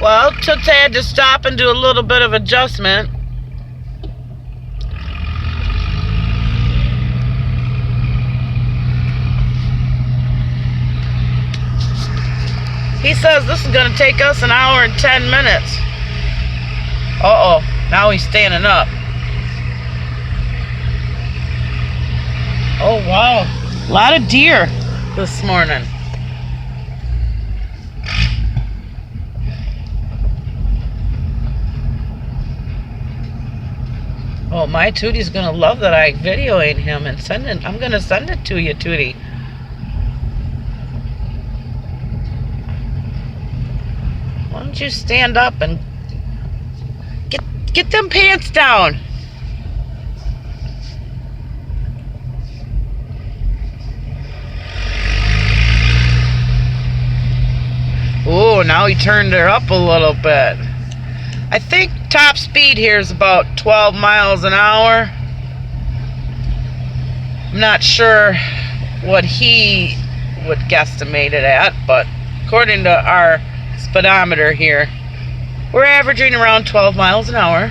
Well, Toots had to stop and do a little bit of adjustment. He says this is going to take us 1 hour and 10 minutes. Uh-oh, now he's standing up. Oh, wow. A lot of deer this morning. Oh, my Tootie's gonna love that I videoing him and I'm gonna send it to you, Tootie. Why don't you stand up and get them pants down? Oh, now he turned her up a little bit. I think top speed here is about 12 miles an hour. I'm not sure what he would guesstimate it at, but according to our speedometer here, we're averaging around 12 miles an hour.